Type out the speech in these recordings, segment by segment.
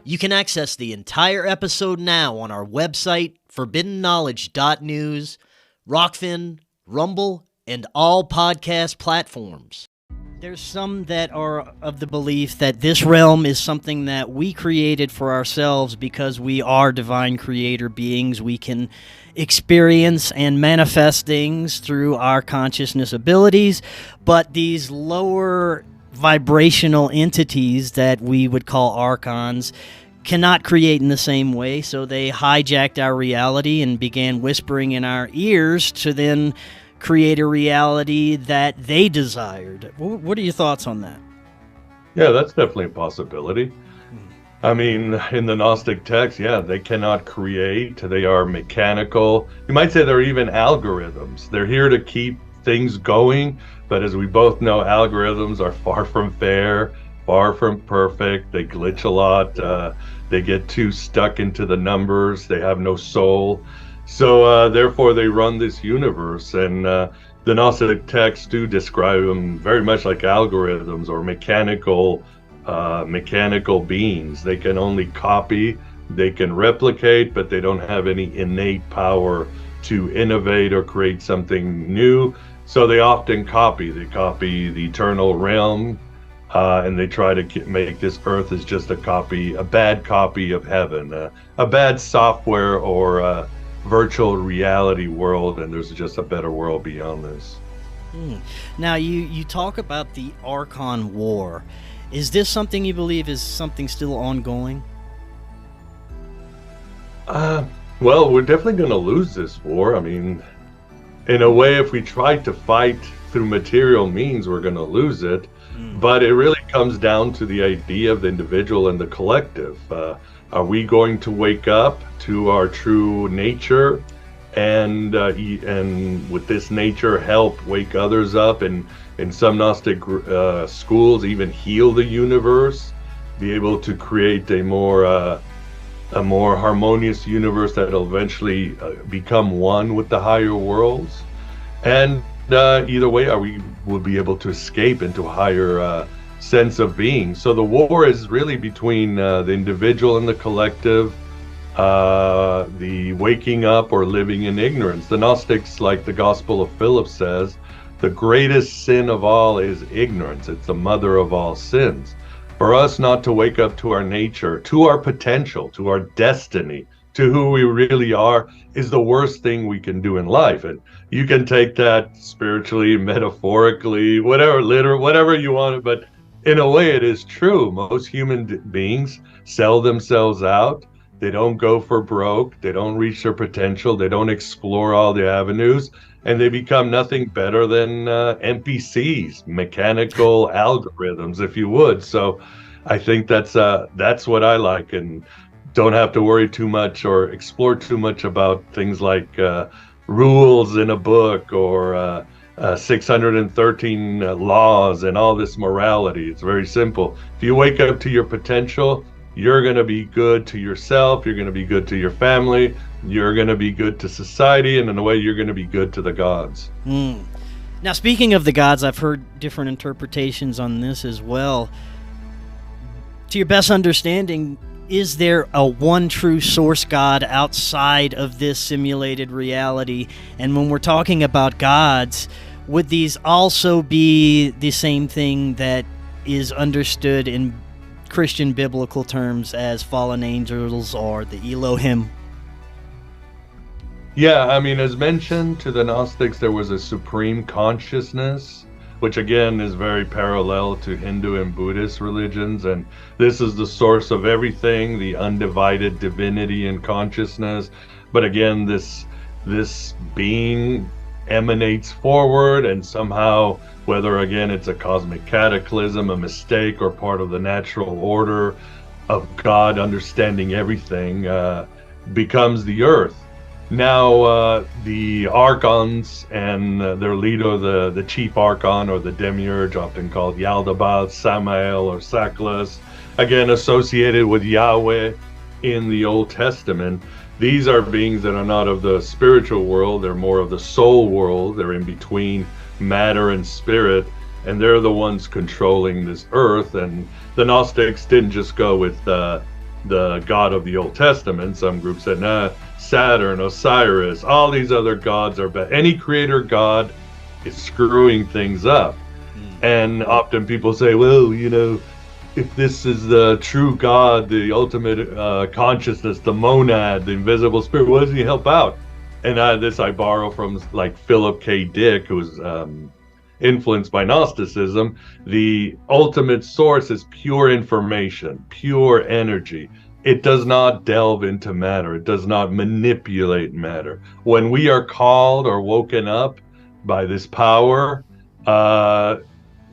You can access the entire episode now on our website, forbiddenknowledge.news, Rokfin, Rumble, and all podcast platforms. There's some that are of the belief that this realm is something that we created for ourselves because we are divine creator beings. We can experience and manifest things through our consciousness abilities, but these lower vibrational entities that we would call archons cannot create in the same way, so they hijacked our reality and began whispering in our ears to then create a reality that they desired. What are your thoughts on that? Yeah, that's definitely a possibility. I mean, in the Gnostic text, yeah, they cannot create. They are mechanical. You might say they're even algorithms. They're here to keep things going, but as we both know, algorithms are far from fair, far from perfect. They glitch a lot. They get too stuck into the numbers. They have no soul. So therefore, they run this universe, and the Gnostic texts do describe them very much like algorithms or mechanical beings. They can only copy, they can replicate, but they don't have any innate power to innovate or create something new. So they often copy. They copy the eternal realm, and they try to make this earth as just a bad copy of heaven, a bad software or virtual reality world, and there's just a better world beyond this. Now, you talk about the Archon War. Is this something you believe is something still ongoing? Well, we're definitely going to lose this war. I mean, in a way, if we try to fight through material means, we're going to lose it. But it really comes down to the idea of the individual and the collective. Are we going to wake up to our true nature and with this nature help wake others up, and in some Gnostic schools even heal the universe, be able to create a more harmonious universe that will eventually become one with the higher worlds? And either way, will be able to escape into a higher sense of being. So the war is really between the individual and the collective, the waking up or living in ignorance. The Gnostics, like the Gospel of Philip says, the greatest sin of all is ignorance. It's the mother of all sins. For us not to wake up to our nature, to our potential, to our destiny, to who we really are, is the worst thing we can do in life. And you can take that spiritually, metaphorically, whatever you want, but in a way it is true. Most human beings sell themselves out. They don't go for broke. They don't reach their potential. They don't explore all the avenues, and they become nothing better than NPCs, mechanical algorithms, if you would. So I think that's what I like, and don't have to worry too much or explore too much about things like rules in a book or 613 laws and all this morality. It's very simple. If you wake up to your potential, you're going to be good to yourself, you're going to be good to your family, you're going to be good to society, and in a way you're going to be good to the gods. Now, speaking of the gods, I've heard different interpretations on this as well. To your best understanding, is there a one true source God outside of this simulated reality? And when we're talking about gods, would these also be the same thing that is understood in Christian biblical terms as fallen angels or the Elohim? Yeah, I mean, as mentioned, to the Gnostics, there was a supreme consciousness, which again is very parallel to Hindu and Buddhist religions. And this is the source of everything, the undivided divinity and consciousness. But again, this being emanates forward, and somehow, whether again it's a cosmic cataclysm, a mistake, or part of the natural order of God understanding everything, becomes the earth. Now, the archons and their leader, the chief archon or the demiurge, often called Yaldabaoth, Samael, or Saklas, again associated with Yahweh in the Old Testament. These are beings that are not of the spiritual world, they're more of the soul world. They're in between matter and spirit, and they're the ones controlling this earth. And the Gnostics didn't just go with the God of the Old Testament. Some groups said, nah, Saturn, Osiris, all these other gods are bad. Any creator god is screwing things up. And often people say, well, if this is the true God, the ultimate consciousness, the monad, the invisible spirit, what does he help out? And this I borrow from like Philip K. Dick, who was influenced by Gnosticism. The ultimate source is pure information, pure energy. It does not delve into matter. It does not manipulate matter. When we are called or woken up by this power,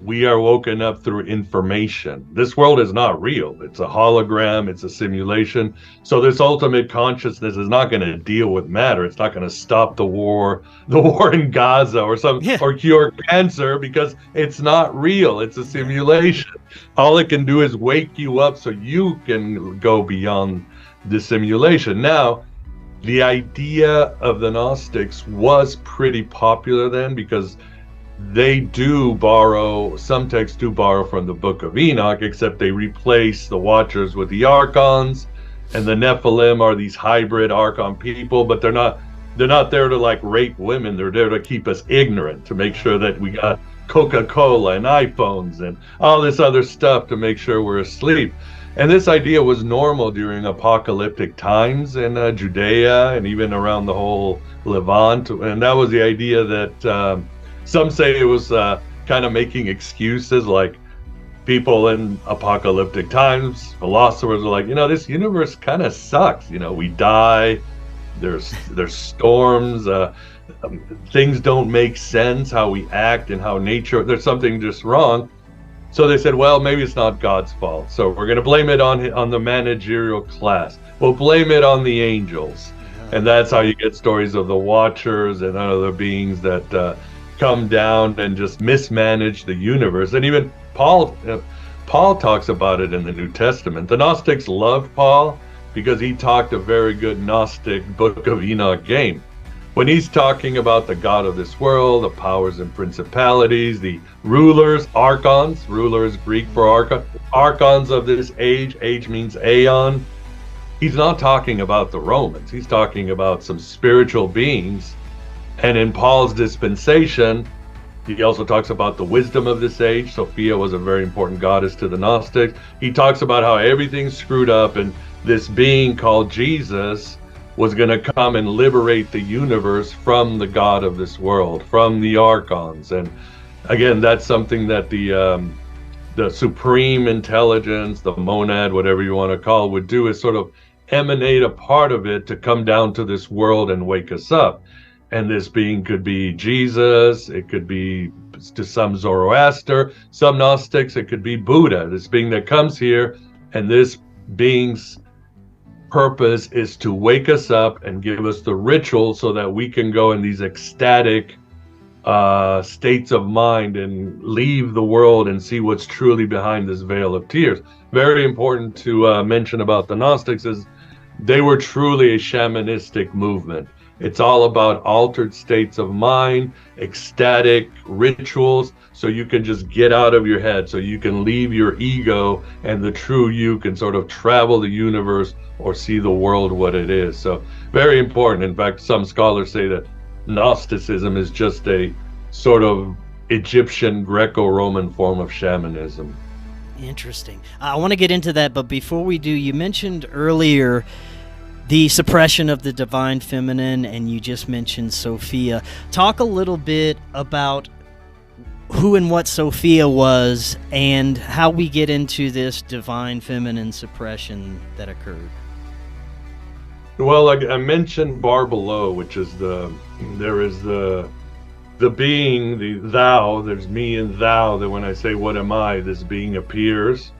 we are woken up through information. This world is not real. It's a hologram. It's a simulation. So this ultimate consciousness is not going to deal with matter. It's not going to stop the war in Gaza or or cure cancer, because it's not real. It's a simulation. All it can do is wake you up so you can go beyond the simulation. Now, the idea of the Gnostics was pretty popular then, because some texts do borrow from the Book of Enoch, except they replace the Watchers with the Archons, and the Nephilim are these hybrid Archon people, but they're not there to like rape women. They're there to keep us ignorant, to make sure that we got Coca-Cola and iPhones and all this other stuff to make sure we're asleep. And this idea was normal during apocalyptic times in Judea and even around the whole Levant. And that was the idea that some say it was kind of making excuses, like people in apocalyptic times, philosophers are like, this universe kind of sucks. We die, there's storms, things don't make sense, how we act and how nature, there's something just wrong. So they said, well, maybe it's not God's fault. So we're going to blame it on the managerial class. We'll blame it on the angels. And that's how you get stories of the Watchers and other beings that come down and just mismanage the universe. And even Paul talks about it in the New Testament. The Gnostics loved Paul because he talked a very good Gnostic Book of Enoch game. When he's talking about the God of this world, the powers and principalities, the rulers, archons, ruler is Greek for archon, archons of this age means aeon. He's not talking about the Romans. He's talking about some spiritual beings. And in Paul's dispensation, he also talks about the wisdom of this age. Sophia was a very important goddess to the Gnostics. He talks about how everything's screwed up, and this being called Jesus was going to come and liberate the universe from the God of this world, from the archons. And again, that's something that the supreme intelligence, the monad, whatever you want to call it, would do, is sort of emanate a part of it to come down to this world and wake us up. And this being could be Jesus, it could be to some Zoroaster, some Gnostics, it could be Buddha, this being that comes here, and this being's purpose is to wake us up and give us the ritual so that we can go in these ecstatic states of mind and leave the world and see what's truly behind this veil of tears. Very important to mention about the Gnostics is they were truly a shamanistic movement. It's all about altered states of mind, ecstatic rituals, so you can just get out of your head, so you can leave your ego, and the true you can sort of travel the universe or see the world what it is. So very important. In fact, some scholars say that Gnosticism is just a sort of Egyptian Greco-Roman form of shamanism. Interesting. I want to get into that, but before we do, you mentioned earlier the suppression of the divine feminine, and you just mentioned Sophia. Talk a little bit about who and what Sophia was and how we get into this divine feminine suppression that occurred. Well, like I mentioned bar below, which is there is the being, the thou, there's me and thou, that when I say what am I, this being appears.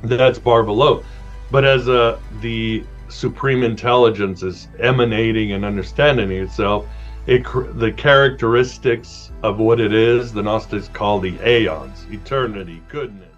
That's bar below. But as the supreme intelligence is emanating and understanding itself, the characteristics of what it is, the Gnostics call the aeons, eternity, goodness.